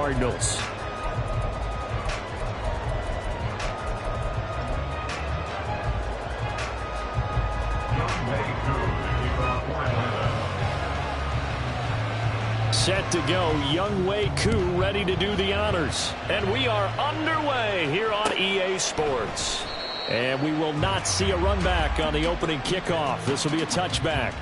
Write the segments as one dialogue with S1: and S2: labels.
S1: Cardinals. Set to go, Younghoe Koo ready to do the honors. And we are underway here on EA Sports. And we will not see a run back on the opening kickoff. This will be a touchback.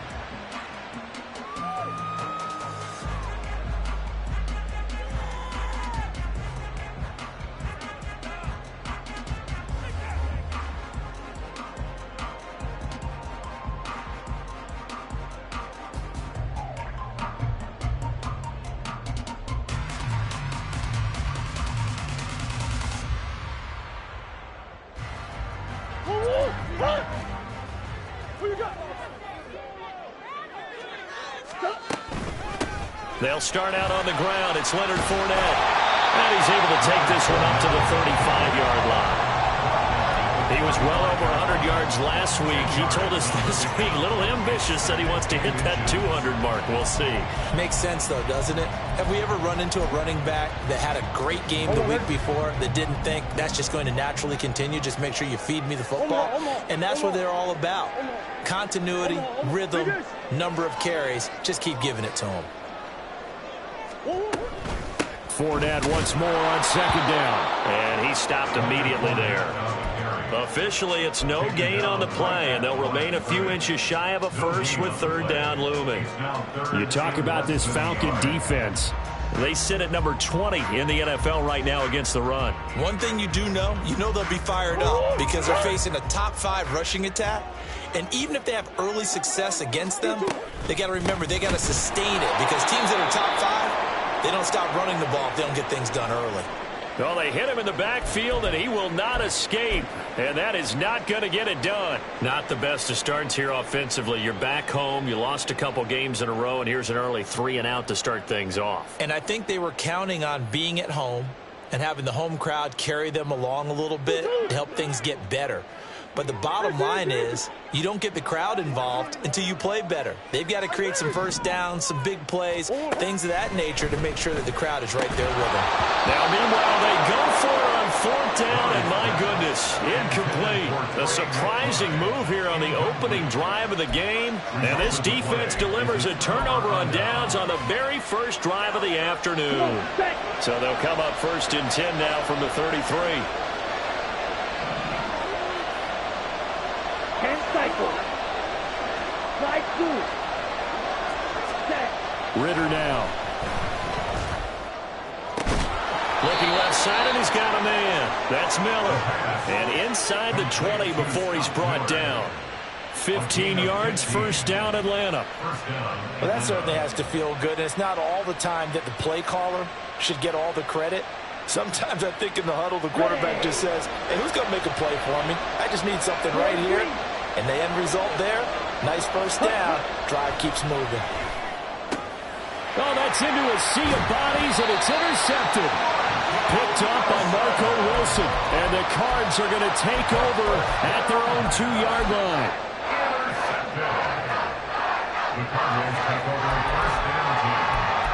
S1: They'll start out on the ground. It's Leonard Fournette. And he's able to take this one up to the 35-yard line. He was well over 100 yards last week. He told us this week, a little ambitious, said he wants to hit that 200 mark. We'll see.
S2: Makes sense, though, doesn't it? Have we ever run into a running back that had a great game the week before that didn't think that's just going to naturally continue? Just make sure you feed me the football. And that's what they're all about. Continuity, rhythm, number of carries. Just keep giving it to them.
S1: Fournette once more on second down. And he stopped immediately there. Officially, it's no gain on the play, and they'll remain a few inches shy of a first with third down looming. You talk about this Falcon defense. They sit at number 20 in the NFL right now against the run.
S2: One thing you do know, they'll be fired up because they're facing a top 5 rushing attack. And even if they have early success against them, they got to remember they got to sustain it because teams that are top 5, they don't stop running the ball if they don't get things done early.
S1: Well, they hit him in the backfield, and he will not escape. And that is not going to get it done. Not the best of starts here offensively. You're back home. You lost a couple games in a row, and here's an early 3-and-out to start things off.
S2: And I think they were counting on being at home and having the home crowd carry them along a little bit to help things get better. But the bottom line is you don't get the crowd involved until you play better. They've got to create some first downs, some big plays, things of that nature to make sure that the crowd is right there with them.
S1: Now, meanwhile, they go for it on fourth down, and my goodness, incomplete. A surprising move here on the opening drive of the game. And this defense delivers a turnover on downs on the very first drive of the afternoon. So they'll come up first and 10 now from the 33. Ritter now. Looking left side, and he's got a man. That's Miller. And inside the 20 before he's brought down. 15 yards, first down, Atlanta.
S2: Well, that certainly has to feel good. And it's not all the time that the play caller should get all the credit. Sometimes I think in the huddle, the quarterback just says, hey, who's going to make a play for me? I just need something right here. And the end result there, nice first down. Drive keeps moving.
S1: Oh, that's into a sea of bodies, and it's intercepted. Picked up by Marco Wilson. And the Cards are going to take over at their own 2-yard line. The Cardinals take over first down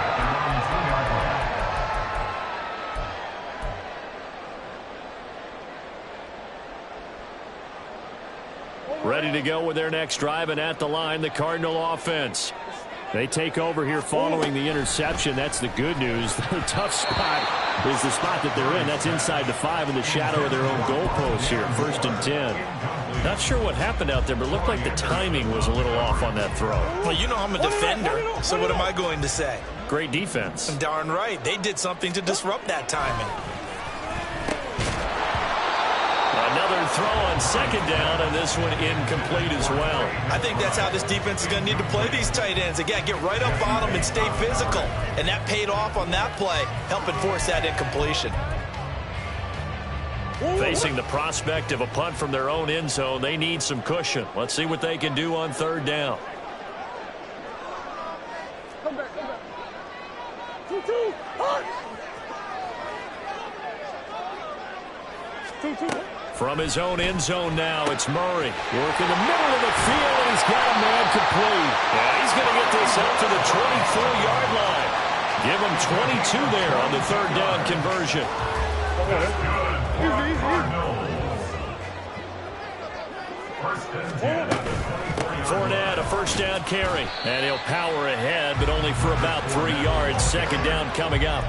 S1: at their own 2-yard line. Ready to go with their next drive, and at the line, the Cardinal offense. They take over here following the interception. That's the good news. The tough spot is the spot that they're in. That's inside the 5 in the shadow of their own goalpost here. First and 10. Not sure what happened out there, but it looked like the timing was a little off on that throw.
S2: Well, you know I'm a defender, so what am I going to say?
S1: Great defense.
S2: Darn right. They did something to disrupt that timing.
S1: Another throw on second down, and this one incomplete as well.
S2: I think that's how this defense is going to need to play these tight ends. Again, get right up on them and stay physical. And that paid off on that play, helping force that incompletion.
S1: Facing the prospect of a punt from their own end zone, they need some cushion. Let's see what they can do on third down. Come back. 2-2, punt! 2-2. From his own end zone now, it's Murray. Working the middle of the field, and he's got a man complete. Yeah, he's going to get this up to the 24-yard line. Give them 22 there on the third down conversion. Fournette, a first down carry. And he'll power ahead, but only for about 3 yards. Second down coming up.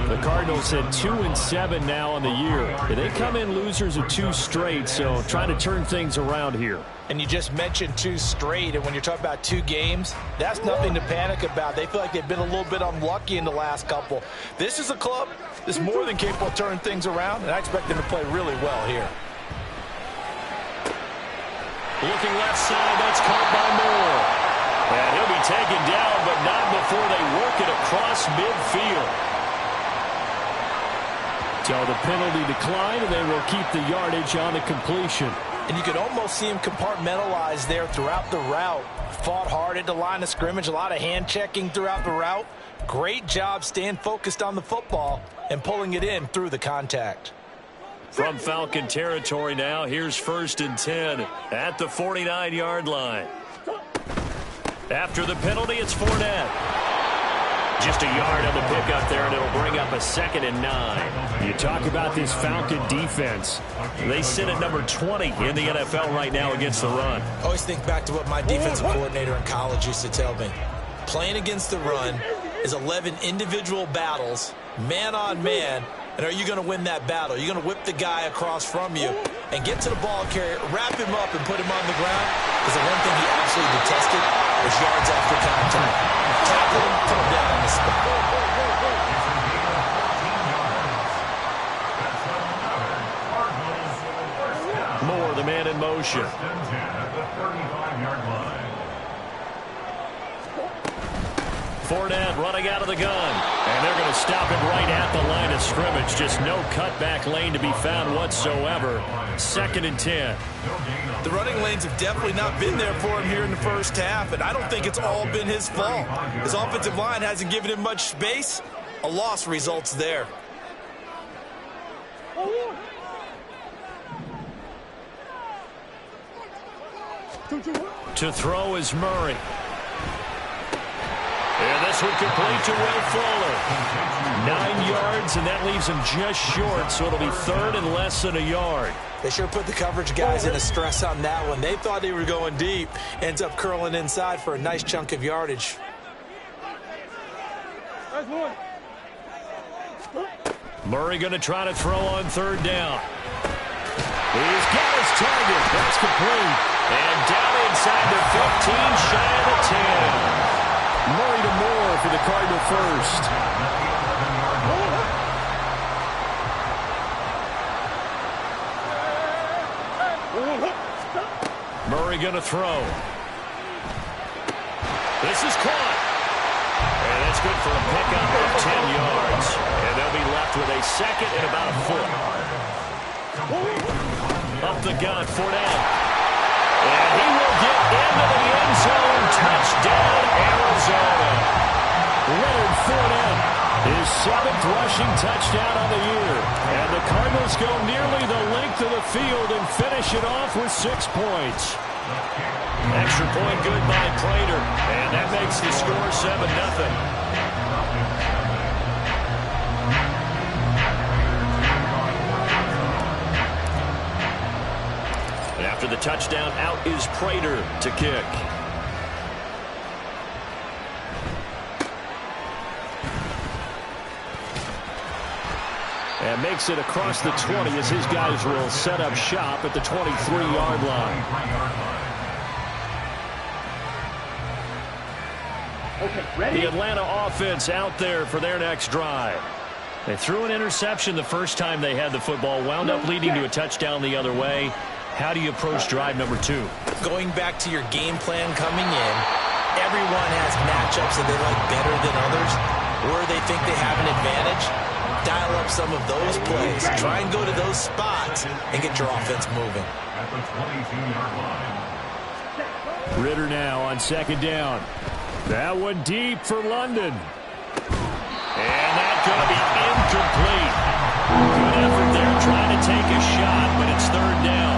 S1: The Cardinals at 2-7 now on the year. They come in losers of 2 straight, so trying to turn things around here.
S2: And you just mentioned 2 straight, and when you're talking about 2 games, that's nothing to panic about. They feel like they've been a little bit unlucky in the last couple. This is a club that's more than capable of turning things around, and I expect them to play really well here.
S1: Looking left side, that's caught by Moore. And he'll be taken down, but not before they work it across midfield. So the penalty declined, and they will keep the yardage on the completion.
S2: And you could almost see him compartmentalize there throughout the route. Fought hard at the line of scrimmage, a lot of hand checking throughout the route. Great job staying focused on the football and pulling it in through the contact.
S1: From Falcon territory now, here's 1st and 10 at the 49-yard line. After the penalty, it's Fournette. Just a yard on the pickup there, and it'll bring up a 2nd and 9. You talk about this Falcon defense. They sit at number 20 in the NFL right now against the run.
S2: Always think back to what my defensive coordinator in college used to tell me. Playing against the run is 11 individual battles, man on man. And are you going to win that battle? You're going to whip the guy across from you and get to the ball carrier, wrap him up, and put him on the ground. Because the one thing he absolutely detested was yards after contact. Tackle him, put him down on the spot.
S1: Moore, the man in motion. Fournette running out of the gun. And they're going to stop him right at the line of scrimmage. Just no cutback lane to be found whatsoever. 2nd and 10.
S2: The running lanes have definitely not been there for him here in the first half, and I don't think it's all been his fault. His offensive line hasn't given him much space. A loss results there.
S1: To throw is Murray. And this would complete to Will Fuller. 9 yards, and that leaves him just short, so it'll be 3rd and less than a yard.
S2: They sure put the coverage guys in a stress on that one. They thought they were going deep. Ends up curling inside for a nice chunk of yardage.
S1: Murray going to try to throw on 3rd down. He's got his target. That's complete. And down inside the 15, shy of the 10. Murray to Moore for the Cardinal first. Murray going to throw. This is caught. And that's good for a pickup of 10 yards. And they'll be left with a 2nd and about a foot. Up the gun, Fournette. And he will get into the end zone. Touchdown, Arizona. Leonard Fournette, his 7th rushing touchdown on the year. And the Cardinals go nearly the length of the field and finish it off with 6 points. Extra point good by Prater. And that makes the score 7-0. After the touchdown, out is Prater to kick. And makes it across the 20 as his guys will set up shop at the 23-yard line. The Atlanta offense out there for their next drive. They threw an interception the first time they had the football, wound up leading to a touchdown the other way. How do you approach drive number 2?
S2: Going back to your game plan coming in, everyone has matchups that they like better than others, where they think they have an advantage. Dial up some of those plays. Try and go to those spots and get your offense moving.
S1: Ritter now on 2nd down. That one deep for London. And that's going to be incomplete. Good effort there trying to take a shot, but it's 3rd down.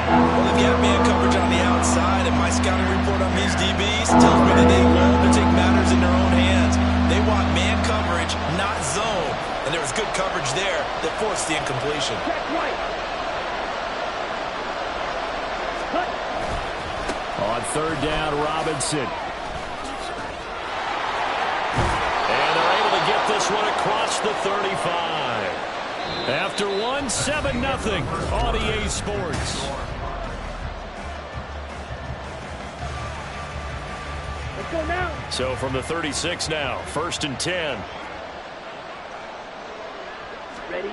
S2: Well, they've got man coverage on the outside, and my scouting report on these DBs tells me that they love to take matters in their own hands. They want man coverage, not zone. And there was good coverage there that forced the incompletion.
S1: On third down, Robinson. And they're able to get this one across the 35. After one, 7-0 on EA Sports.
S3: Let's go now.
S1: So from the 36 now, 1st and 10.
S3: Ready?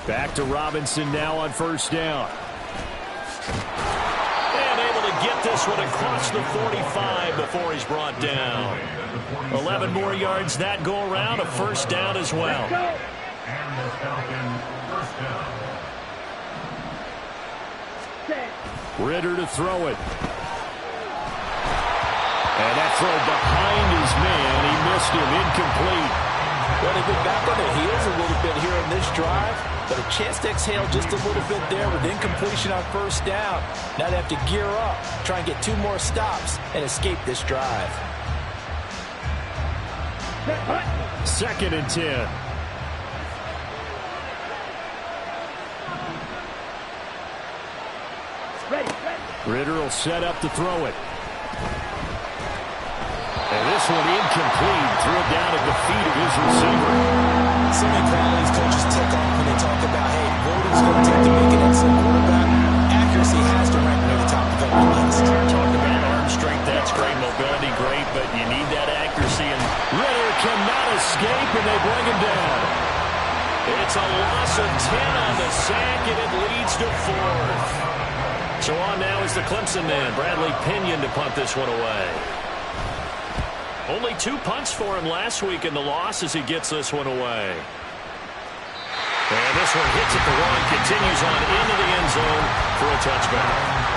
S1: Back to Robinson now on 1st down. And able to get this one across the 45 before he's brought down. 11 more yards that go around, a 1st down as well.
S3: And the Falcons, 1st down.
S1: Ritter to throw it. And that throw behind his man. He missed him. Incomplete.
S2: Well, they've been back on their heels a little bit here in this drive, but a chance to exhale just a little bit there with incompletion on 1st down. Now they have to gear up, try and get 2 more stops, and escape this drive.
S1: 2nd and 10.
S3: Ready.
S1: Ritter will set up to throw it. And this one incomplete. Threw it down at the feet of his receiver.
S2: So many qualities coaches tick off when they talk about, hey, what it's going to take to make an excellent quarterback. Accuracy has to rank near the top of every list.
S1: Talk about arm strength. That's great. Mobility, great. But you need that accuracy. And Ritter cannot escape, and they bring him down. It's a loss of 10 on the sack, and it leads to 4th. So on now is the Clemson man, Bradley Pinion, to punt this one away. Only 2 punts for him last week in the loss as he gets this one away. And this one hits at the 1, continues on into the end zone for a touchback.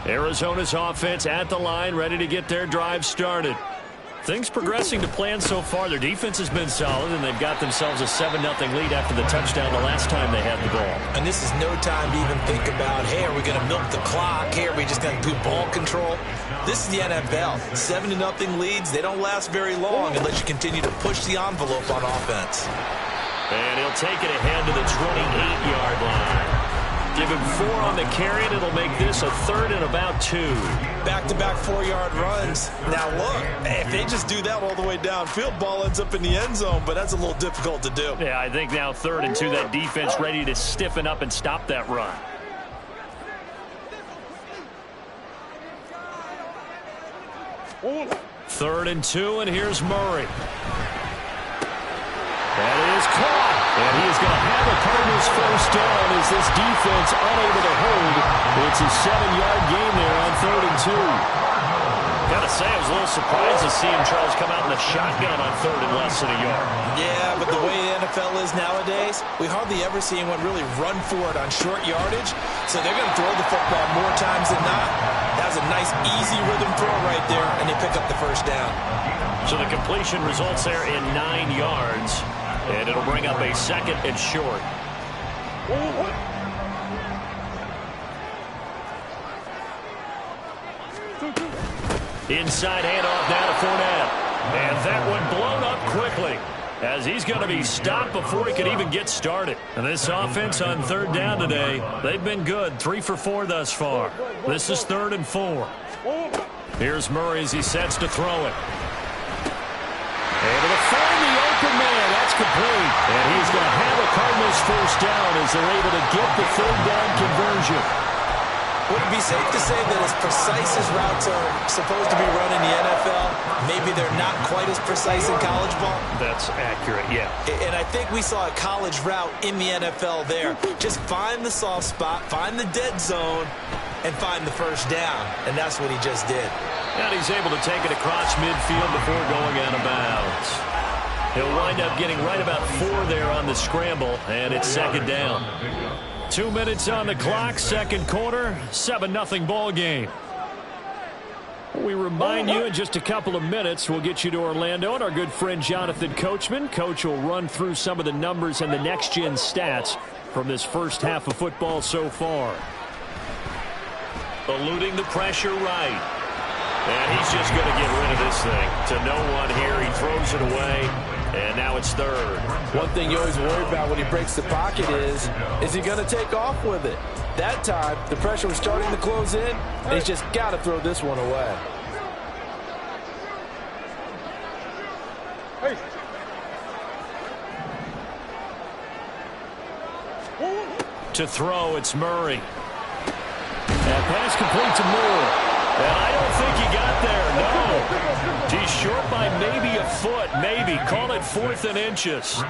S1: Arizona's offense at the line, ready to get their drive started. Things progressing to plan so far. Their defense has been solid, and they've got themselves a 7-0 lead after the touchdown the last time they had the ball.
S2: And this is no time to even think about, hey, are we going to milk the clock? Hey, are we just going to do ball control? This is the NFL. 7-0 leads, they don't last very long unless you continue to push the envelope on offense.
S1: And he'll take it ahead to the 28-yard line. Give him 4 on the carry, and it'll make this a 3rd and about 2.
S2: Back-to-back 4-yard runs. Now, look, if they just do that all the way downfield, ball ends up in the end zone, but that's a little difficult to do.
S1: Yeah, I think now 3rd and 2, that defense ready to stiffen up and stop that run. Third and 2, and here's Murray. That is caught. And he is going to have a Cardinals 1st down as this defense unable to hold. It's a 7-yard gain there on 3rd and 2. Got to say, I was a little surprised to see him try to come out in the shotgun on 3rd and less than a yard.
S2: Yeah, but the way the NFL is nowadays, we hardly ever see anyone really run for it on short yardage. So they're going to throw the football more times than not. That was a nice, easy rhythm throw right there, and they pick up the 1st down.
S1: So the completion results there in 9 yards. And it'll bring up a 2nd and short. Inside handoff now to Fournette. And that one blown up quickly as he's going to be stopped before he could even get started. And this offense on 3rd down today, they've been good. 3 for 4 thus far. This is 3rd and 4. Here's Murray as he sets to throw it. Able to find the open man. That's complete. And he's going to have a Cardinals 1st down as they're able to get the 3rd down conversion.
S2: Would it be safe to say that as precise as routes are supposed to be run in the NFL, maybe they're not quite as precise in college ball?
S1: That's accurate, yeah.
S2: And I think we saw a college route in the NFL there. Just find the soft spot, find the dead zone, and find the 1st down. And that's what he just did.
S1: And he's able to take it across midfield before going out of bounds. He'll wind up getting right about 4 there on the scramble, and it's 2nd down. 2 minutes on the clock, 2nd quarter, 7-0 ball game. We remind you in just a couple of minutes, we'll get you to Orlando and our good friend Jonathan Coachman. Coach will run through some of the numbers and the next-gen stats from this first half of football so far. Eluding the pressure right. And he's just going to get rid of this thing. To no one here, he throws it away, and now it's third.
S4: One thing you always worry about when he breaks the pocket is he going to take off with it? That time, the pressure was starting to close in, and he's just got to throw this one away.
S1: To throw, it's Murray. That pass complete to Moore. And I don't think he got there, no. He's short by maybe a foot, maybe. Call it 4th and inches.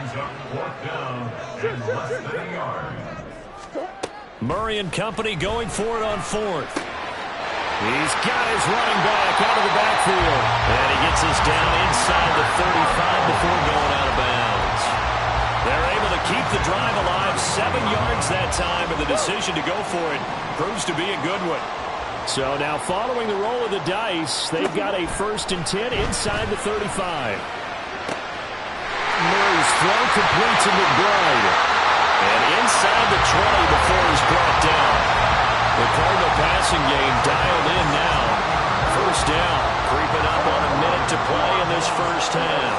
S1: Murray and company going for it on 4th. He's got his running back out of the backfield. And he gets us down inside the 35 before going out of bounds. They're able to keep the drive alive, 7 yards that time, and the decision to go for it proves to be a good one. So now following the roll of the dice, they've got a 1st and 10 inside the 35. Murray's throw complete to McBride. And inside the 20 before he's brought down. The Cardinal passing game dialed in now. 1st down, creeping up on a minute to play in this first half.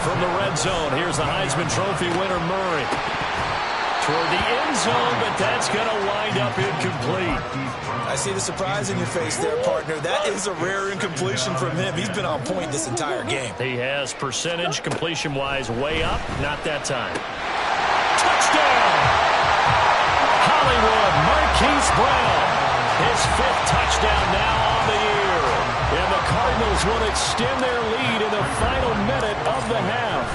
S1: From the red zone, here's the Heisman Trophy winner, Murray. Toward the end zone, but that's going to wind up incomplete.
S2: I see the surprise in your face there, partner. That is a rare incompletion from him. He's been on point this entire game.
S1: He has percentage completion-wise way up. Not that time. Touchdown! Hollywood Marquise Brown. His 5th touchdown now on the year. And the Cardinals will extend their lead in the final minute of the half.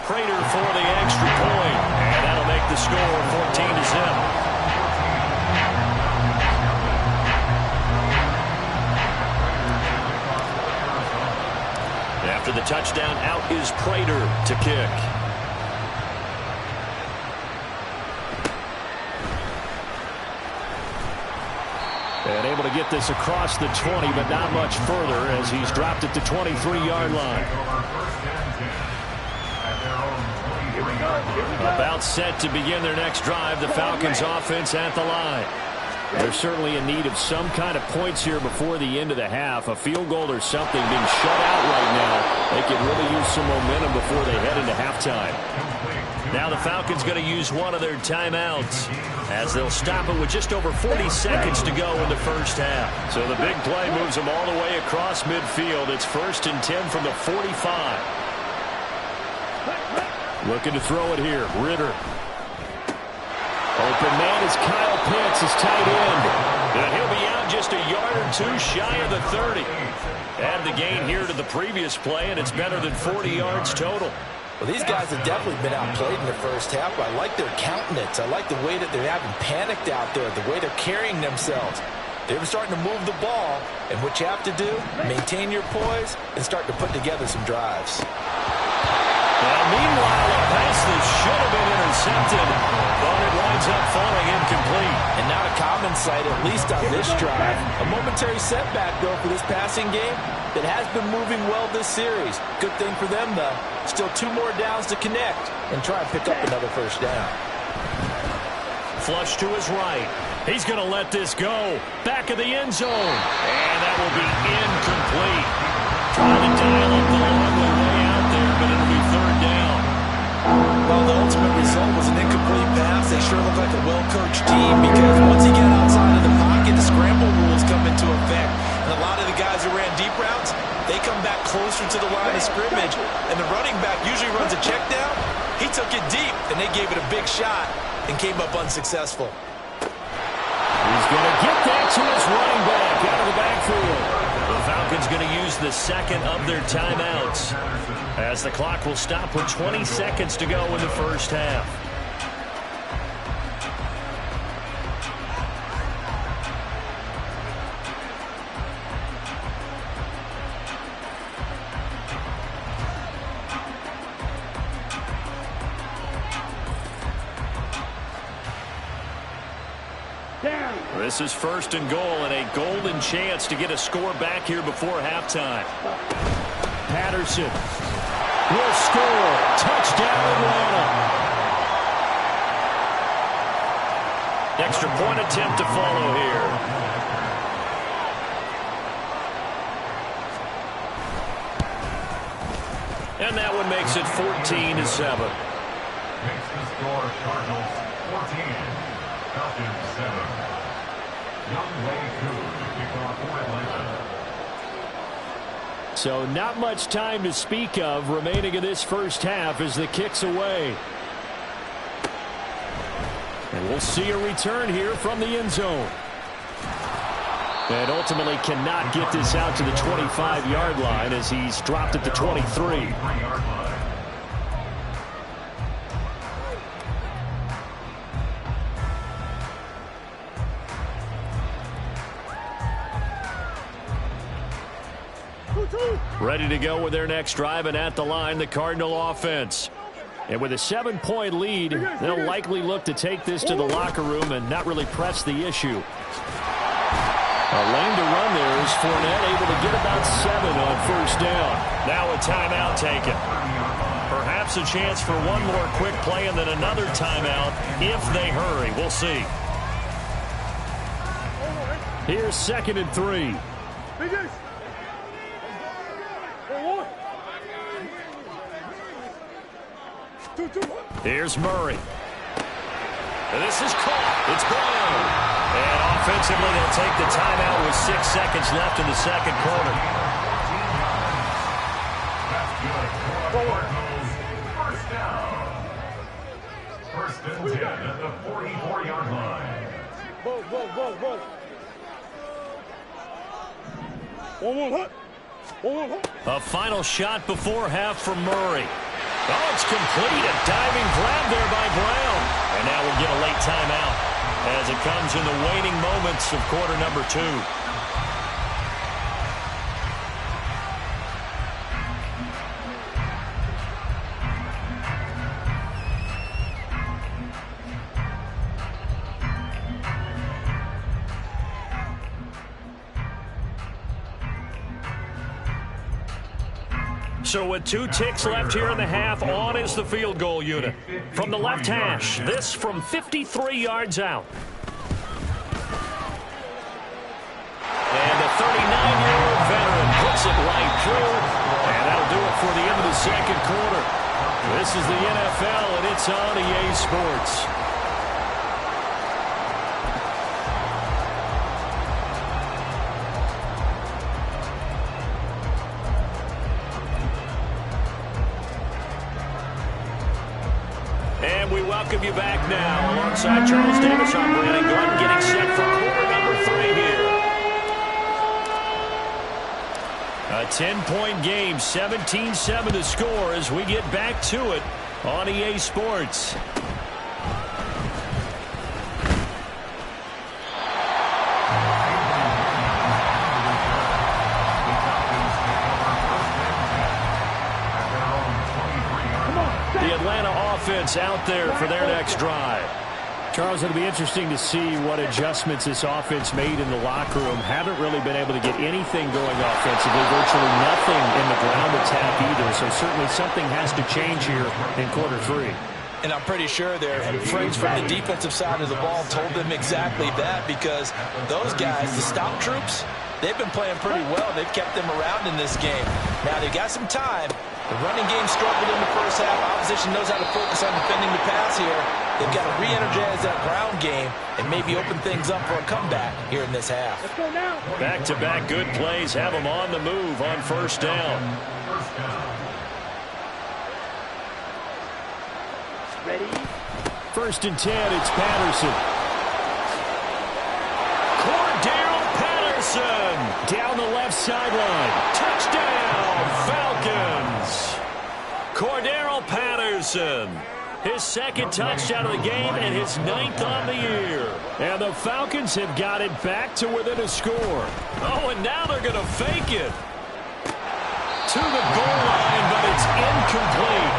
S1: Prater for the extra point. And that'll make the score 14-0. After the touchdown, out is Prater to kick. And able to get this across the 20, but not much further as he's dropped it to 23-yard line. About set to begin their next drive, the Falcons offense at the line. They're certainly in need of some kind of points here before the end of the half. A field goal or something being shut out right now. They could really use some momentum before they head into halftime. Now the Falcons going to use one of their timeouts as they'll stop it with just over 40 seconds to go in the first half. So the big play moves them all the way across midfield. It's 1st and 10 from the 45. Looking to throw it here. Ritter. Open man is Kyle Pitts, his tight end. And he'll be out just a yard or 2 shy of the 30. Add the gain here to the previous play, and it's better than 40 yards total.
S4: Well, these guys have definitely been outplayed in the first half. I like their countenance. I like the way that they're having panicked out there, the way they're carrying themselves. They're starting to move the ball, and what you have to do, maintain your poise and start to put together some drives.
S1: Now, meanwhile, a pass that should have been intercepted, but it winds up falling incomplete.
S4: And not a common sight, at least on this drive. A momentary setback, though, for this passing game that has been moving well this series. Good thing for them, though. Still 2 more downs to connect and try and pick up another 1st down.
S1: Flush to his right. He's going to let this go. Back of the end zone. And that will be incomplete. Trying to dial up the long way out there, but it'll be 3rd down.
S2: Well, the ultimate result was an incomplete pass. They sure look like a well-coached team because once you get outside of the pocket, the scramble rules come into effect. And a lot of the guys who ran deep routes, they come back closer to the line of scrimmage. And the running back usually runs a check down. He took it deep, and they gave it a big shot and came up unsuccessful.
S1: He's going to get that to his running back out of the backfield. The Falcons going to use the 2nd of their timeouts as the clock will stop with 20 seconds to go in the first half.
S3: Down.
S1: This is first and goal and a golden chance to get a score back here before halftime. Patterson will score. Touchdown, Atlanta. Extra point attempt to follow here. And that one makes it 14-7.
S3: Makes the score Cardinals 14, Falcons 7. Young Wei Koo to kick off for Atlanta.
S1: So not much time to speak of remaining in this first half as the kick's away. And we'll see a return here from the end zone. And ultimately cannot get this out to the 25-yard line as he's dropped at the 23. Ready to go with their next drive, and at the line, the Cardinal offense. And with a 7-point lead, they'll likely look to take this to the locker room and not really press the issue. A lane to run there is Fournette, able to get about 7 on first down. Now a timeout taken. Perhaps a chance for one more quick play and then another timeout if they hurry. We'll see. Here's 2nd and 3. Here's Murray. This is caught. It's Brown. And offensively, they'll take the timeout with 6 seconds left in the second quarter.
S3: First down. First and 10 at the 44-yard line.
S1: A final shot before half from Murray. Oh, it's complete. A diving grab there by Brown. And now we'll get a late timeout as it comes in the waning moments of quarter number 2. So with 2 ticks left here in the half, on is the field goal unit. From the left hash, this from 53 yards out. And the 39-year-old veteran puts it right through. And that'll do it for the end of the second quarter. This is the NFL, and it's on EA Sports. And we welcome you back now. Alongside Charles Davis, I'm Brandon Glenn, getting set for quarter number 3 here. A 10-point game, 17-7 to score as we get back to it on EA Sports. The Atlanta offense out there for their next drive. Charles, it'll be interesting to see what adjustments this offense made in the locker room. Haven't really been able to get anything going offensively. Virtually nothing in the ground attack either. So certainly something has to change here in quarter 3.
S2: And I'm pretty sure their friends from the defensive side of the ball told them exactly that, because those guys, the stop troops, they've been playing pretty well. They've kept them around in this game. Now they've got some time. The running game struggled in the first half. Opposition knows how to focus on defending the pass here. They've got to re-energize that ground game and maybe open things up for a comeback here in this half.
S3: Let's go now.
S1: Back-to-back good plays have them on the move on first down.
S3: Ready?
S1: 1st and 10, it's Patterson. Cordell Patterson down the left sideline. Touchdown, Falcons. Cordell Patterson. His 2nd touchdown of the game and his 9th on the year. And the Falcons have got it back to within a score. Oh, and now they're going to fake it to the goal line, but it's incomplete.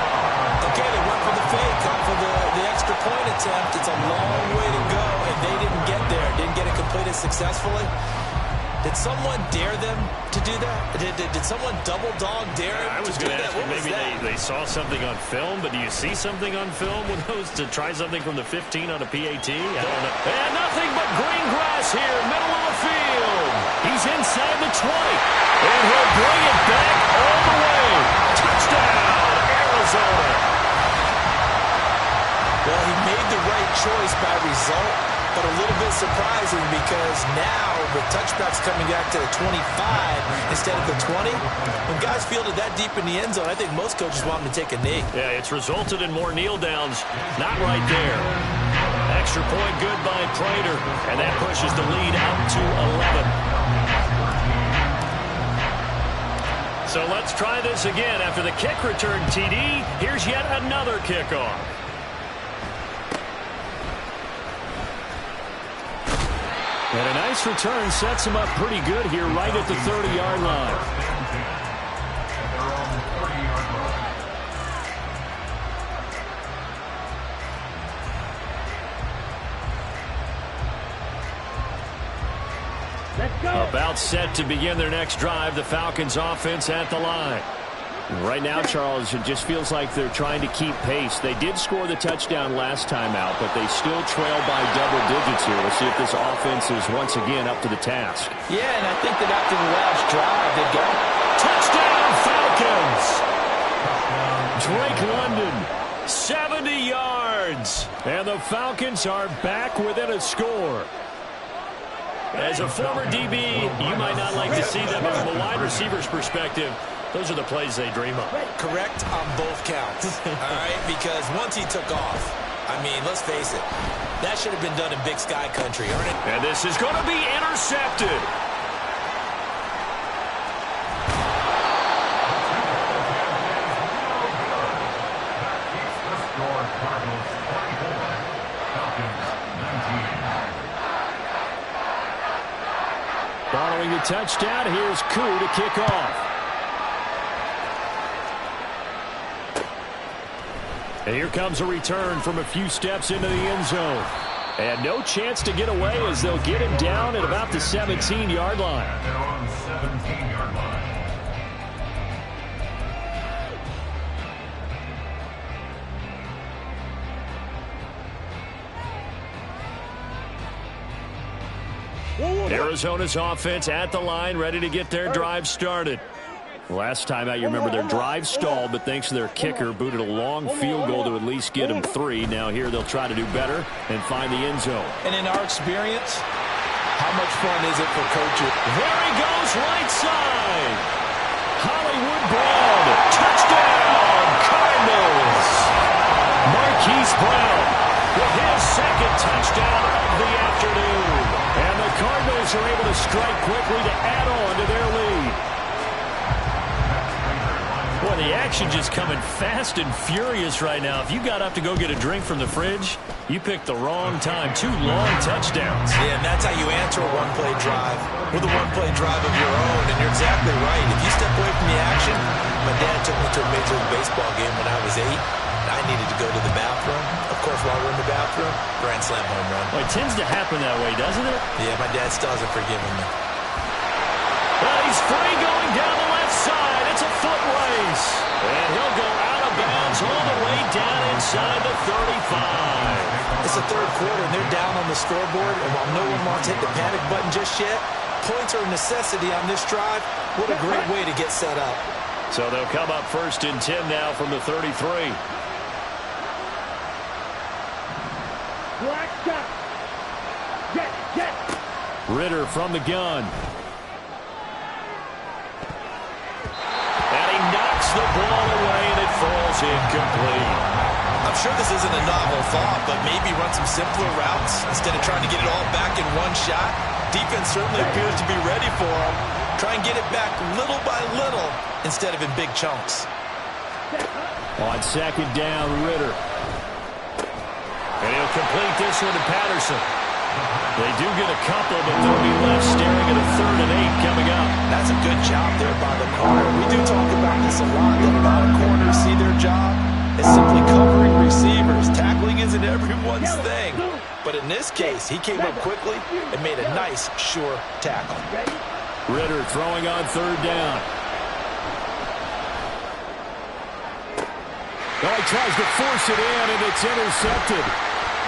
S2: Okay, they went for the fake off of the extra point attempt. It's a long way to go, and they didn't get there, successfully. Did someone dare them to do that? Did someone double dog dare them
S1: I was
S2: to do
S1: going to
S2: that?
S1: ask you,
S2: What was
S1: maybe
S2: that?
S1: they saw something on film, but do you see something on film with those to try something from the 15 on a PAT? I don't know. And nothing but green grass here, middle of the field. He's inside the 20, and he'll bring it back all the way. Touchdown, Arizona.
S2: Well, he made the right choice by result, but a little bit surprising because now the touchback's coming back to the 25 instead of the 20. When guys field it that deep in the end zone, I think most coaches want them to take a knee.
S1: Yeah, it's resulted in more kneel downs. Not right there. Extra point good by Prater, and that pushes the lead out to 11. So let's try this again. After the kick return TD, here's yet another kickoff. And a nice return sets him up pretty good here right at the 30-yard line. About set to begin their next drive, the Falcons offense at the line. Right now, Charles, it just feels like they're trying to keep pace. They did score the touchdown last time out, but they still trail by double digits here. We'll see if this offense is once again up to the task.
S2: Yeah, and I think that after the last drive, they got
S1: touchdown, Falcons! Drake London, 70 yards. And the Falcons are back within a score. As a former DB, you might not like to see them, but from a wide receiver's perspective, those are the plays they dream of.
S2: correct on both counts, all right? Because once he took off, I mean, let's face it, that should have been done in Big Sky country, aren't it?
S1: And this is going to be intercepted. Following the touchdown, here's Koo to kick off. And here comes a return from a few steps into the end zone. And no chance to get away as they'll get him down at about the 17-yard line.
S3: They're on the 17-yard line.
S1: Arizona's offense at the line, ready to get their drive started. Last time out, you remember their drive stalled, but thanks to their kicker, booted a long field goal to at least get them 3. Now here they'll try to do better and find the end zone.
S2: And in our experience, how much fun is it for coaches?
S1: There he goes, right side. Hollywood Brown, touchdown, Cardinals. Marquise Brown with his second touchdown of the afternoon. And the Cardinals are able to strike quickly to add on to their lead. Boy, the action just coming fast and furious right now. If you got up to go get a drink from the fridge, you picked the wrong time. 2 long touchdowns.
S2: Yeah, and that's how you answer a one-play drive with a one-play drive of your own. And you're exactly right. If you step away from the action, my dad took me to a Major League Baseball game when I was 8. I needed to go to the bathroom. Of course, while we're in the bathroom, grand slam home run.
S1: Well, it tends to happen that way, doesn't it?
S2: Yeah, my dad still hasn't forgiven me.
S1: Well, he's free going down the left side. It's a foot race. And he'll go out of bounds all the way down inside the 35.
S2: It's the third quarter, and they're down on the scoreboard. And while no one wants to hit the panic button just yet, points are a necessity on this drive. What a great way to get set up.
S1: So they'll come up 1st and 10 now from the 33. Ritter from the gun. And he knocks the ball away, and it falls incomplete.
S2: I'm sure this isn't a novel thought, but maybe run some simpler routes instead of trying to get it all back in one shot. Defense certainly appears to be ready for him. Try and get it back little by little instead of in big chunks.
S1: On 2nd down, Ritter. And he'll complete this one to Patterson. They do get a couple, but they'll be left staring at a 3rd and 8 coming up.
S2: That's a good job there by the corner. We do talk about this a lot, that a lot of corners see their job as simply covering receivers. Tackling isn't everyone's thing.
S4: But in this case, he came up quickly and made a nice, sure tackle.
S1: Ritter throwing on third down. Oh, he tries to force it in, and it's intercepted.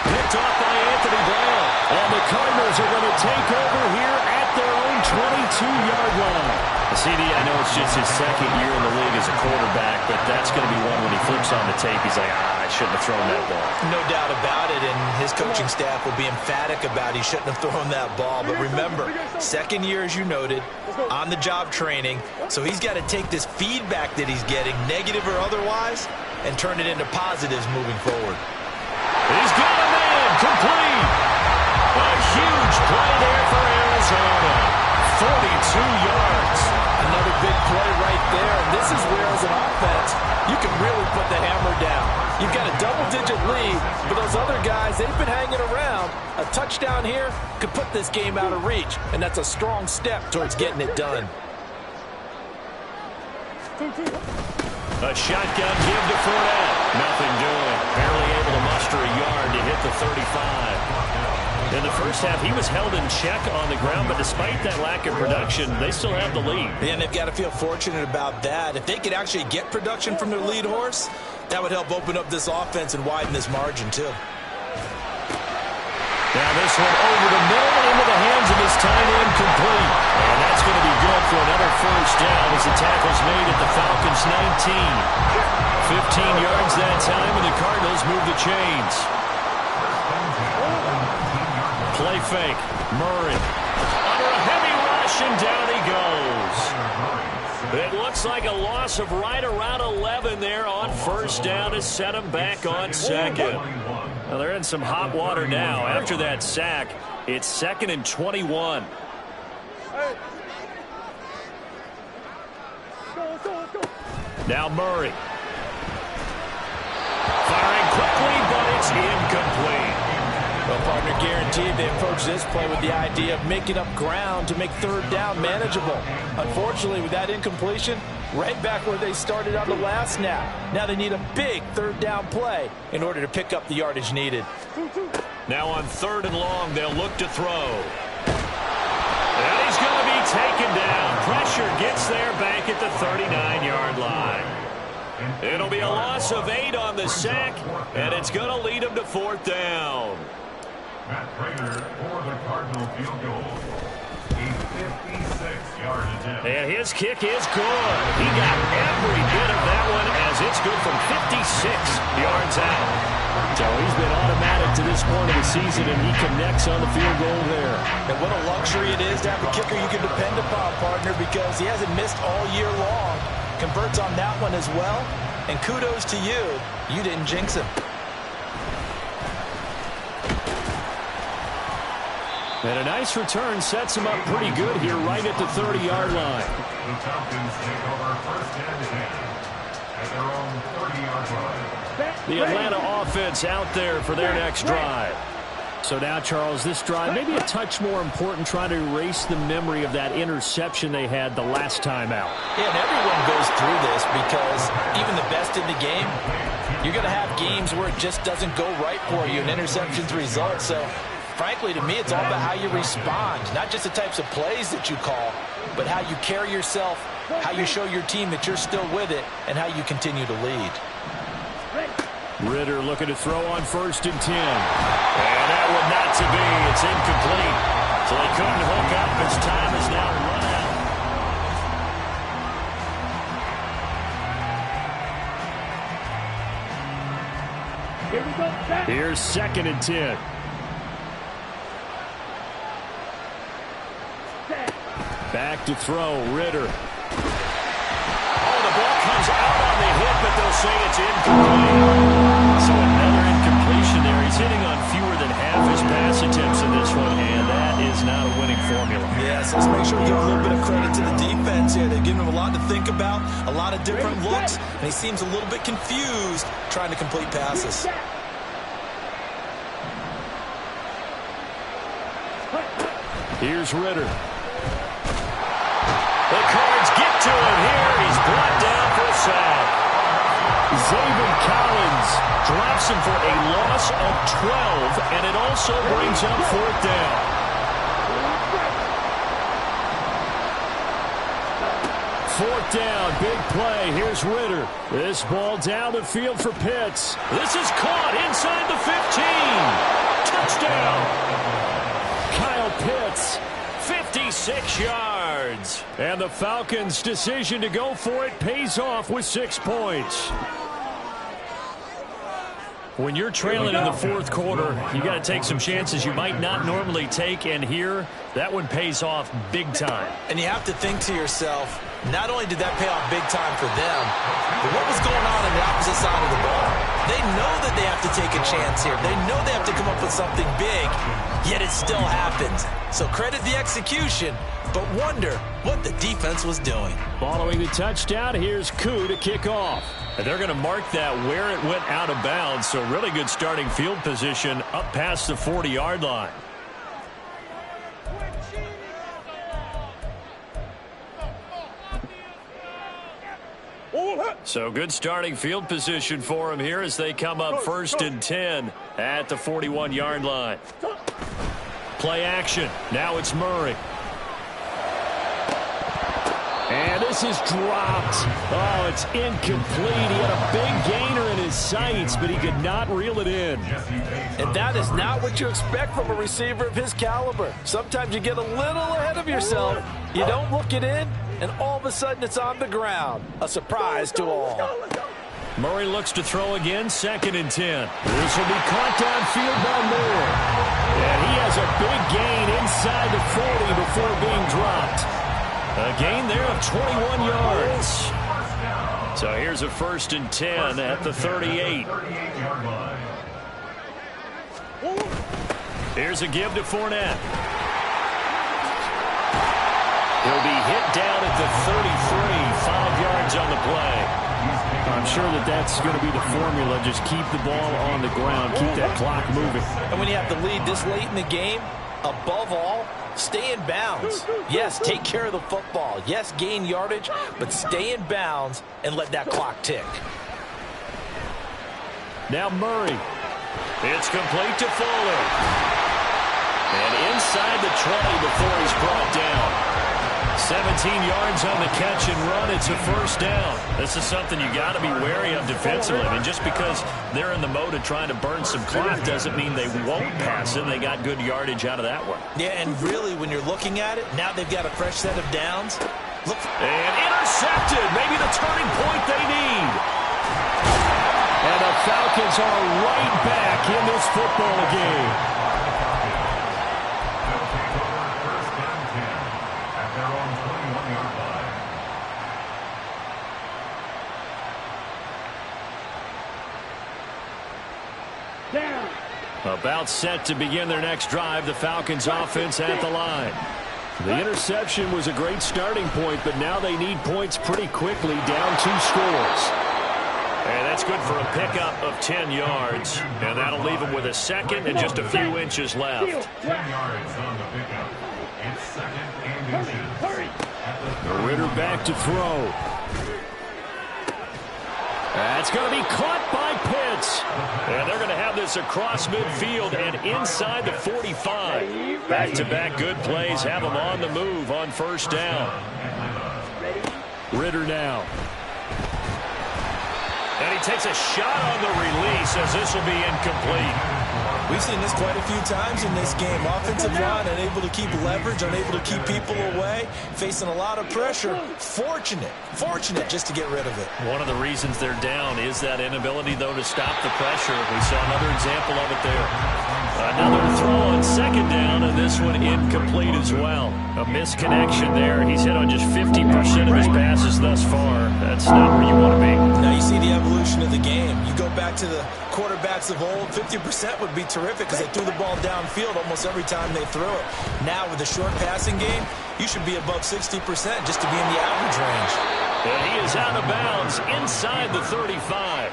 S1: Picked off by Anthony Brown. And the Cardinals are going to take over here at their own 22-yard line. CD, I know it's just his second year in the league as a quarterback, but that's going to be one when he flips on the tape. He's like, I shouldn't have thrown that ball.
S4: No doubt about it, and his coaching staff will be emphatic about he shouldn't have thrown that ball. But remember, second year, as you noted, on-the-job training, so he's got to take this feedback that he's getting, negative or otherwise, and turn it into positives moving forward.
S1: He's got a man, complete. A huge play there for Arizona. 42 yards.
S4: Another big play right there, and this is where, as an offense, you can really put the hammer down. You've got a double-digit lead, but those other guys, they've been hanging around. A touchdown here could put this game out of reach, and that's a strong step towards getting it done.
S1: A shotgun give to Fournette. Nothing doing. Barely able to muster a yard to hit the 35. In the first half, he was held in check on the ground, but despite that lack of production, they still have the lead.
S4: And they've got to feel fortunate about that. If they could actually get production from their lead horse, that would help open up this offense and widen this margin, too.
S1: Now this one over the middle into the hands of his tight end, complete. And that's going to be good for another first down as the tackle's made at the Falcons' 19. 15 yards that time, and the Cardinals move the chains. Play fake. Murray under a heavy rush, and down he goes. It looks like a loss of right around 11 there on first down to set him back on second. Well, they're in some hot water now. After that sack, it's 2nd and 21. Now Murray. Firing quickly, but it's incomplete.
S4: Well, partner, guaranteed they approach this play with the idea of making up ground to make third down manageable. Unfortunately, with that incompletion, right back where they started on the last snap. Now they need a big third down play in order to pick up the yardage needed.
S1: Now on 3rd and long, they'll look to throw. And he's going to be taken down. Pressure gets there back at the 39-yard line. It'll be a loss of 8 on the sack, and it's going to lead him to 4th down.
S3: Matt Prater for the Cardinal field goal. A 56-yard attempt.
S1: And his kick is good. He got every bit of that one as it's good from 56 yards out. So he's been automatic to this point of the season, and he connects on the field goal there.
S4: And what a luxury it is to have a kicker you can depend upon, partner, because he hasn't missed all year long. Converts on that one as well. And kudos to you. You didn't jinx him.
S1: And a nice return sets him up pretty good here right at the 30-yard line.
S3: The Falcons take over 1st and 10 at their own 30-yard line.
S1: The Atlanta offense out there for their next drive. So now, Charles, this drive maybe a touch more important, trying to erase the memory of that interception they had the last time out.
S4: Yeah, and everyone goes through this because even the best in the game, you're going to have games where it just doesn't go right for you, and interceptions result. So, frankly, to me, it's all about how you respond, not just the types of plays that you call, but how you carry yourself, how you show your team that you're still with it, and how you continue to lead.
S1: Ritter looking to throw on 1st and 10. And that one not to be. It's incomplete. So they couldn't hook up as time is now run out. Here's 2nd and 10. Back to throw, Ritter. Oh, the ball comes out on the hit, but they'll say it's incomplete. So another incompletion there. He's hitting on fewer than half his pass attempts in this one, and that is not a winning formula.
S4: Yes, let's make sure we give a little bit of credit to the defense here. They've given him a lot to think about, a lot of different looks, and he seems a little bit confused trying to complete passes.
S1: Here's Ritter. The Cards get to him here. He's brought down for a sack. Xavier Collins drops him for a loss of 12, and it also brings up 4th down. 4th down, big play. Here's Ritter. This ball down the field for Pitts. This is caught inside the 15. Touchdown. Kyle Pitts, 56 yards. And the Falcons' decision to go for it pays off with 6 points. When you're trailing in the 4th quarter, you got to take some chances you might not normally take, and here, that one pays off big time.
S2: And you have to think to yourself, not only did that pay off big time for them, but what was going on the opposite side of the ball? They know that they have to take a chance here. They know they have to come up with something big, yet it still happens. So credit the execution, but wonder what the defense was doing.
S1: Following the touchdown, here's Koo to kick off. And they're going to mark that where it went out of bounds, so really good starting field position up past the 40-yard line. So good starting field position for him here as they come up 1st and 10 at the 41-yard line. Play action. Now it's Murray. And this is dropped. Oh, it's incomplete. He had a big gainer in his sights, but he could not reel it in.
S4: And that is not what you expect from a receiver of his caliber. Sometimes you get a little ahead of yourself. You don't look it in, and all of a sudden it's on the ground. A surprise to all.
S1: Murray looks to throw again, 2nd and 10. This will be caught downfield by Moore. And he has a big gain inside the 40 before being dropped. A gain there of 21 yards. So here's a 1st and 10 at the 38. Here's a give to Fournette. He'll be hit down at the 33, 5 yards on the play. I'm sure that that's going to be the formula. Just keep the ball on the ground. Keep that clock moving.
S4: And when you have the lead this late in the game, above all, stay in bounds. Yes, take care of the football. Yes, gain yardage, but stay in bounds and let that clock tick.
S1: Now Murray. It's complete to Fuller. And inside the 20 before he's brought down. 17 yards on the catch and run. It's a 1st down. This is something you got to be wary of defensively. I mean, just because they're in the mode of trying to burn some clock doesn't mean they won't pass it. They got good yardage out of that one.
S2: Yeah, and really, when you're looking at it, now they've got a fresh set of downs. Look.
S1: And intercepted. Maybe the turning point they need. And the Falcons are right back in this football game. About set to begin their next drive, the Falcons offense at the line. The interception was a great starting point, but now they need points pretty quickly, down 2 scores. And that's good for a pickup of 10 yards. And that'll leave them with a 2nd and just a few inches left.
S3: 10 yards on the pickup. It's 2nd and inches.
S1: Ritter back to throw. That's going to be caught by Pitts. And they're going to have this across midfield and inside the 45. Back-to-back good plays have them on the move on 1st down. Ritter now. And he takes a shot on the release as this will be incomplete.
S2: We've seen this quite a few times in this game. Offensive line unable to keep leverage, unable to keep people away, facing a lot of pressure. Fortunate just to get rid of it.
S1: One of the reasons they're down is that inability, though, to stop the pressure. We saw another example of it there. Another throw on 2nd down, and this one incomplete as well. A misconnection there. He's hit on just 50% of his passes thus far. That's not where you want to be.
S2: Now you see the evolution of the game. You go back to the quarterbacks of old, 50% would be terrific because they threw the ball downfield almost every time they threw it. Now with the short passing game, you should be above 60% just to be in the average range.
S1: And he is out of bounds inside the 35.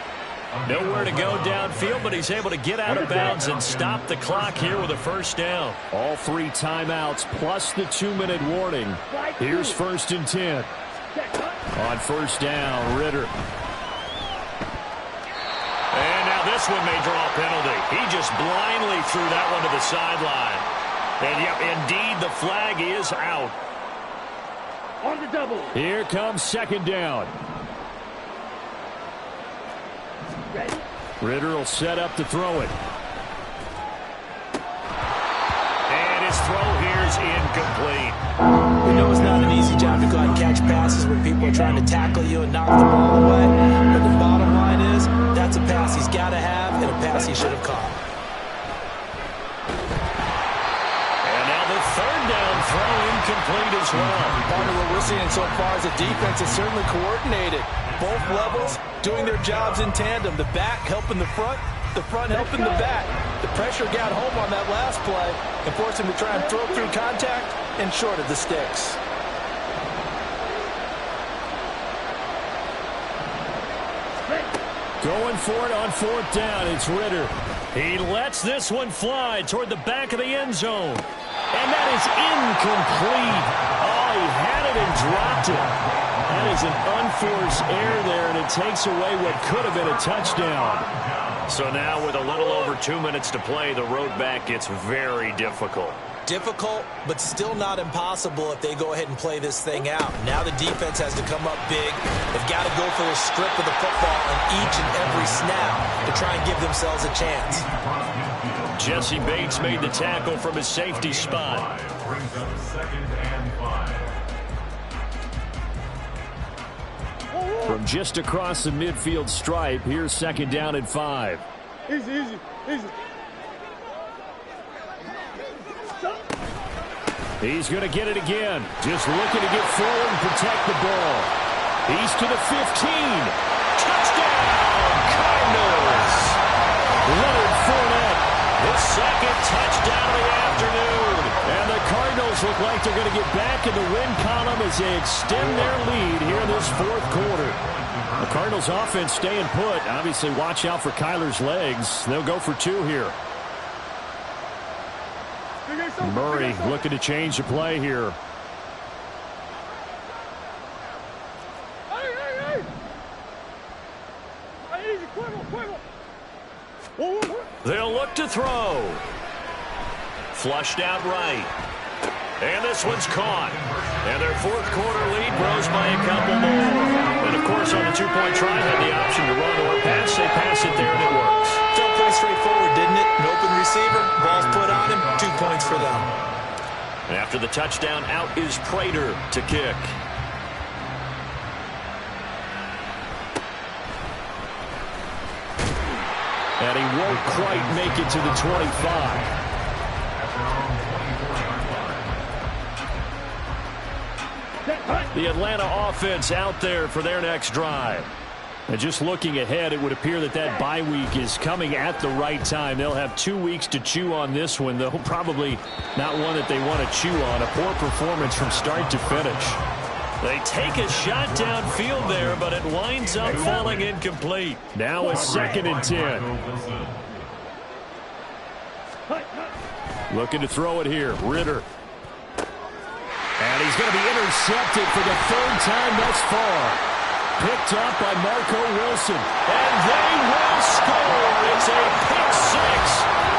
S1: Nowhere to go downfield, but he's able to get out of bounds and stop the clock here with a 1st down. All 3 timeouts plus the 2-minute warning. Here's 1st and 10. On 1st down, Ritter. And now this this one may draw a penalty. He just blindly threw that one to the sideline. And, yep, indeed, the flag is out.
S5: On the double.
S1: Here comes second down.
S5: Ready?
S1: Ritter will set up to throw it. And his throw here is incomplete.
S2: We know it's not an easy job to go out and catch passes when people are trying to tackle you and knock the ball away. But the bottom line is, that's a pass he's got to have and a pass he should have caught.
S1: And now the third down throw incomplete as well.
S4: Part of what we're seeing so far is the defense is certainly coordinated. Both levels doing their jobs in tandem. The back helping the front helping the back. The pressure got home on that last play and forced him to try and throw through contact and short of the sticks.
S1: Going for it on fourth down. It's Ritter. He lets this one fly toward the back of the end zone. And that is incomplete. Oh, he had it and dropped it. That is an unforced error there, and it takes away what could have been a touchdown. So now with a little over 2 minutes to play, the road back gets very difficult.
S2: Difficult, but still not impossible if they go ahead and play this thing out. Now the defense has to come up big. They've got to go for the strip of the football on each and every snap to try and give themselves a chance.
S1: Jesse Bates made the tackle from his safety spot.
S3: Brings up second and 5.
S1: From just across the midfield stripe, here's second down and 5.
S5: Easy, easy, easy.
S1: He's going to get it again. Just looking to get forward and protect the ball. He's to the 15. Touchdown, Cardinals. Leonard Fournette, his second touchdown of the afternoon. And the Cardinals look like they're going to get back in the win column as they extend their lead here in this fourth quarter. The Cardinals offense staying put. Obviously, watch out for Kyler's legs. They'll go for 2 here. Murray looking to change the play here. They'll look to throw. Flushed out right. And this one's caught. And their fourth quarter lead grows by a couple more. And, of course, on the two-point try, had the option to run or pass. They pass it there, and it works.
S2: Felt pretty straightforward, didn't it? An open receiver, ball's put on him, 2 points for them.
S1: And after the touchdown, out is Prater to kick. And he won't quite make it to the 25. The Atlanta offense out there for their next drive. And just looking ahead, it would appear that that bye week is coming at the right time. They'll have 2 weeks to chew on this one, though probably not one that they want to chew on. A poor performance from start to finish. They take a shot downfield there, but it winds up falling incomplete. Now it's 2nd and 10. Looking to throw it here. Ritter. And he's going to be intercepted for the 3rd time thus far. Picked up by Marco Wilson. And they will score. It's a pick 6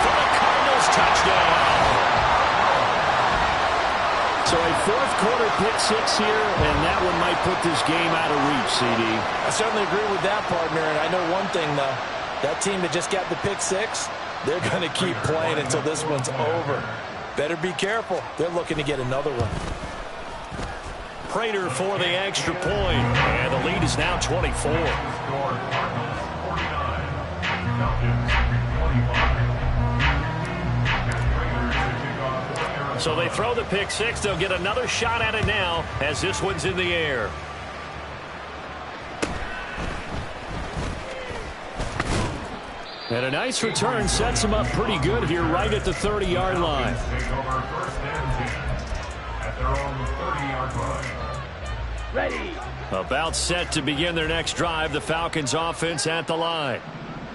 S1: for the Cardinals touchdown. So a fourth quarter pick 6 here, and that one might put this game out of reach, CD.
S4: I certainly agree with that, partner. And I know one thing, though. That team that just got the pick 6, they're going to keep playing until this one's over. Better be careful. They're looking to get another one.
S1: Prater for the extra point, and the lead is now 24. So they throw the pick 6. They'll get another shot at it now as this one's in the air. And a nice return sets them up pretty good here right at the 30-yard line.
S5: Ready.
S1: About set to begin their next drive. The Falcons offense at the line.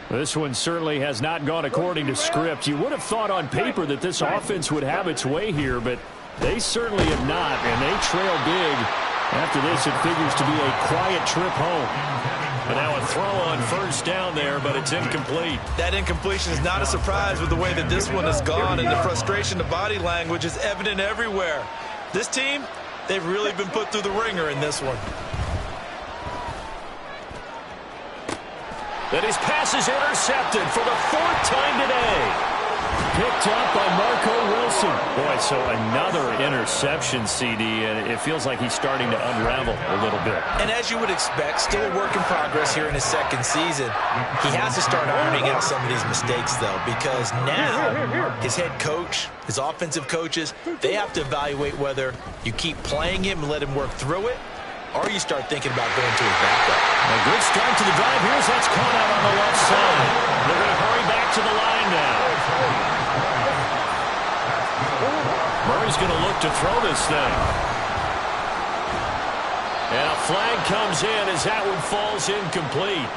S1: This one certainly has not gone according to script. You would have thought on paper that this offense would have its way here, but they certainly have not, and they trail big. After this, it figures to be a quiet trip home. But now a throw on first down there, but it's incomplete.
S2: That incompletion is not a surprise with the way that this one has gone, and the frustration, the body language is evident everywhere. This team, they've really been put through the ringer in this one.
S1: And his pass is intercepted for the 4th time today. Picked up by Marco Wilson. Boy, so another interception, CD, and it feels like he's starting to unravel a little bit.
S2: And as you would expect, still a work in progress here in his second season. He has to start ironing out some of these mistakes, though, because now his head coach, his offensive coaches, they have to evaluate whether you keep playing him and let him work through it, or you start thinking about going to his backup.
S1: A good start to the drive. Here's that's caught out on the left side. They're going to hurry back to the line now. Murray's going to look to throw this thing. And a flag comes in as that one falls incomplete.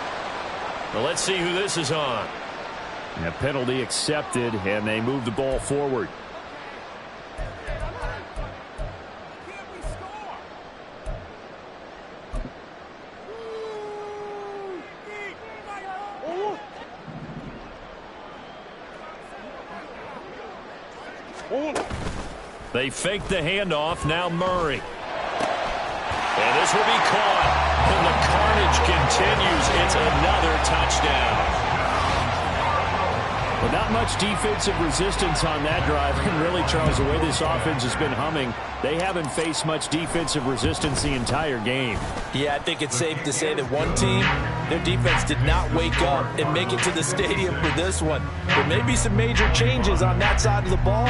S1: Well, let's see who this is on. And a penalty accepted, and they move the ball forward. They fake the handoff. Now Murray. And this will be caught. And the carnage continues. It's another touchdown. Well, not much defensive resistance on that drive. And really, Charles, the way this offense has been humming, they haven't faced much defensive resistance the entire game.
S2: Yeah, I think it's safe to say that one team, their defense did not wake up and make it to the stadium for this one. There may be some major changes on that side of the ball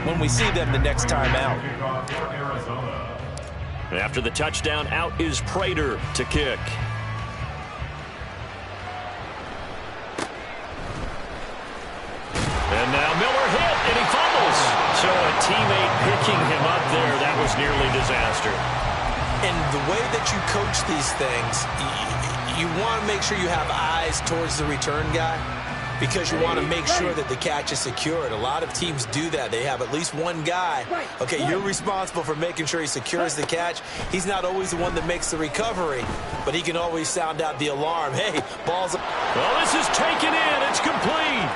S2: when we see them the next time out.
S1: After the touchdown, out is Prater to kick. And now Miller hit, and he fumbles. So a teammate picking him up there, that was nearly disaster.
S2: And the way that you coach these things, you want to make sure you have eyes towards the return guy, because you want to make sure that the catch is secured. A lot of teams do that. They have at least one guy. Okay, you're responsible for making sure he secures the catch. He's not always the one that makes the recovery, but he can always sound out the alarm. Hey, ball's up.
S1: Well, this is taken in. It's complete.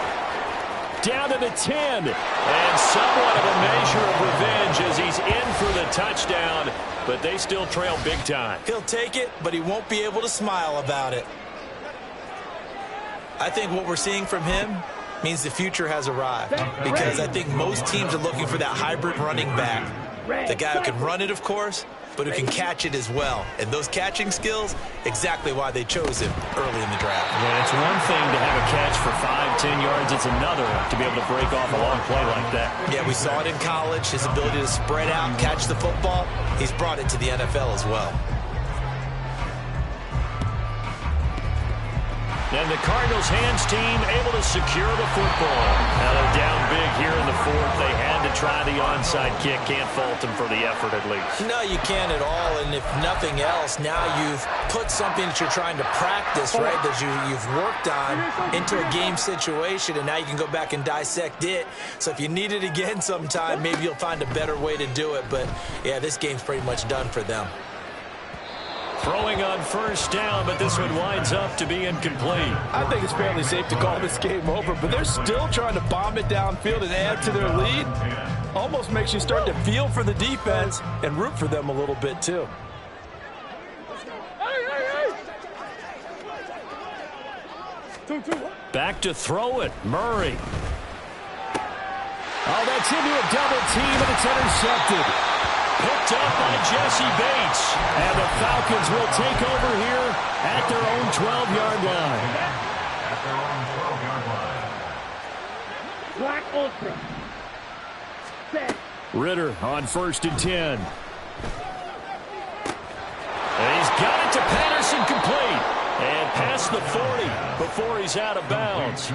S1: Down to the 10. And somewhat of a measure of revenge as he's in for the touchdown, but they still trail big time.
S2: He'll take it, but he won't be able to smile about it. I think what we're seeing from him means the future has arrived, because I think most teams are looking for that hybrid running back. The guy who can run it, of course, but who can catch it as well. And those catching skills, exactly why they chose him early in the draft.
S1: Yeah, it's one thing to have a catch for 5-10 yards. It's another to be able to break off a long play like that.
S2: Yeah, we saw it in college, his ability to spread out, catch the football. He's brought it to the NFL as well.
S1: And the Cardinals' hands team able to secure the football. Now they're down big here in the 4th. They had to try the onside kick. Can't fault them for the effort at least.
S2: No, you can't at all. And if nothing else, now you've put something that you're trying to practice, right, that you've worked on into a game situation, and now you can go back and dissect it. So if you need it again sometime, maybe you'll find a better way to do it. But, yeah, this game's pretty much done for them.
S1: Throwing on first down, but this one winds up to be incomplete.
S4: I think it's fairly safe to call this game over, but they're still trying to bomb it downfield and add to their lead. Almost makes you start to feel for the defense and root for them a little bit, too.
S1: Back to throw it, Murray. Oh, that's into a double team, and it's intercepted. Picked up by Jesse Bates. And the Falcons will take over here at their own 12-yard line.
S3: At their own 12-yard line.
S5: Black Ultra. Set.
S1: Ritter on 1st and 10. And he's got it to Patterson, complete. And past the 40 before he's out of bounds.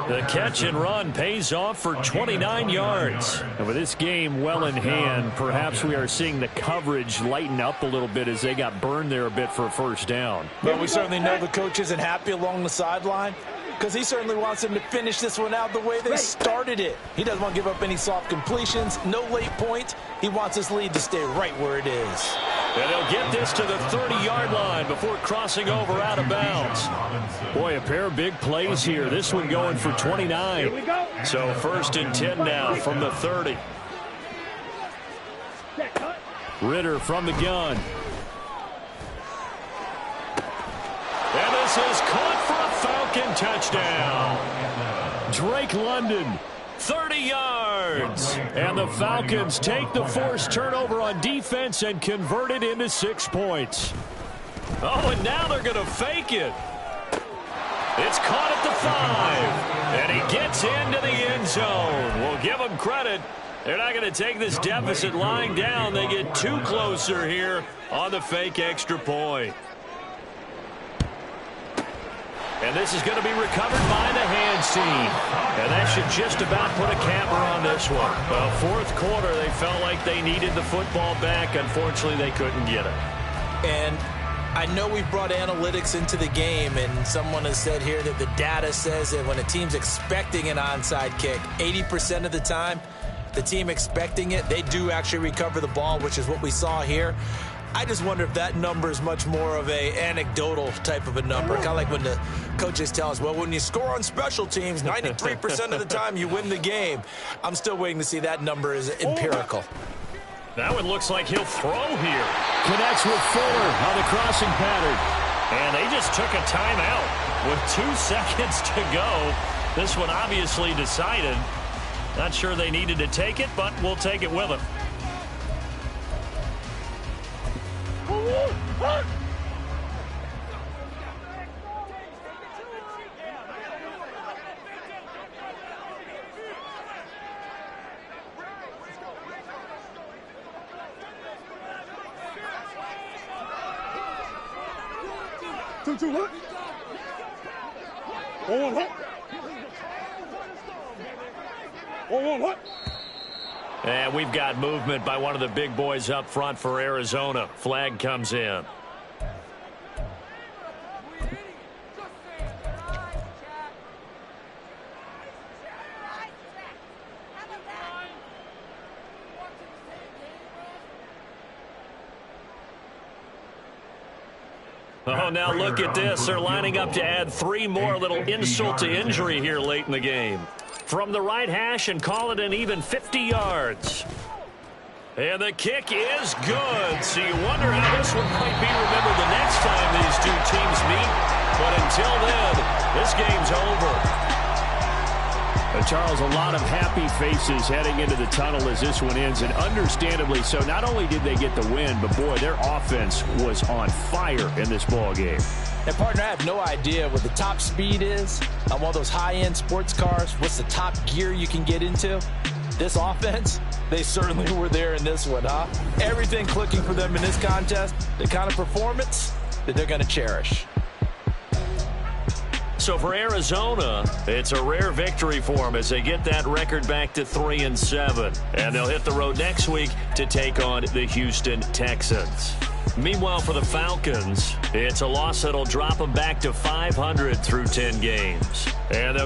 S1: The catch and run pays off for 29 yards. And with this game well in hand, perhaps we are seeing the coverage lighten up a little bit as they got burned there a bit for a first down.
S2: But we certainly know the coach isn't happy along the sideline, because he certainly wants them to finish this one out the way they started it. He doesn't want to give up any soft completions, no late points. He wants his lead to stay right where it is.
S1: And they'll get this to the 30-yard line before crossing over out of bounds. Boy, a pair of big plays here. This one going for 29.
S5: Here we go.
S1: So 1st and 10 now from the 30. Ritter from the gun. And this is caught for a Falcon touchdown. Drake London, 30 yards. And the Falcons take the forced turnover on defense and convert it into 6 points. Oh, and now they're going to fake it. It's caught at the 5. And he gets into the end zone. We'll give him credit. They're not going to take this deficit lying down. They get too closer here on the fake extra point. And this is going to be recovered by the hands team. And that should just about put a capper on this one. Well, 4th quarter, they felt like they needed the football back. Unfortunately, they couldn't get it.
S2: And I know we've brought analytics into the game, and someone has said here that the data says that when a team's expecting an onside kick, 80% of the time, the team expecting it, they do actually recover the ball, which is what we saw here. I just wonder if that number is much more of a anecdotal type of a number, kind of like when the coaches tell us, well, when you score on special teams, 93% of the time you win the game. I'm still waiting to see that number is empirical.
S1: That one looks like he'll throw here. Connects with Fuller on the crossing pattern. And they just took a timeout with 2 seconds to go. This one obviously decided. Not sure they needed to take it, but we'll take it with them.
S5: Two, what? One, what? One, what?
S1: And we've got movement by one of the big boys up front for Arizona. Flag comes in. Oh, now look at this. They're lining up to add 3 more, little insult to injury here late in the game. From the right hash and call it an even 50 yards. And the kick is good. So you wonder how this one might be remembered the next time these 2 teams meet. But until then, this game's over. Charles, a lot of happy faces heading into the tunnel as this one ends, and understandably so. Not only did they get the win, but boy, their offense was on fire in this ball game.
S2: And partner, I have no idea what the top speed is on one of those high-end sports cars. What's the top gear you can get into? This offense, they certainly were there in this one, huh? Everything clicking for them in this contest, the kind of performance that they're going to cherish.
S1: So for Arizona, it's a rare victory for them as they get that record back to 3-7. And they'll hit the road next week to take on the Houston Texans. Meanwhile, for the Falcons, it's a loss that'll drop them back to 500 through 10 games. And they'll get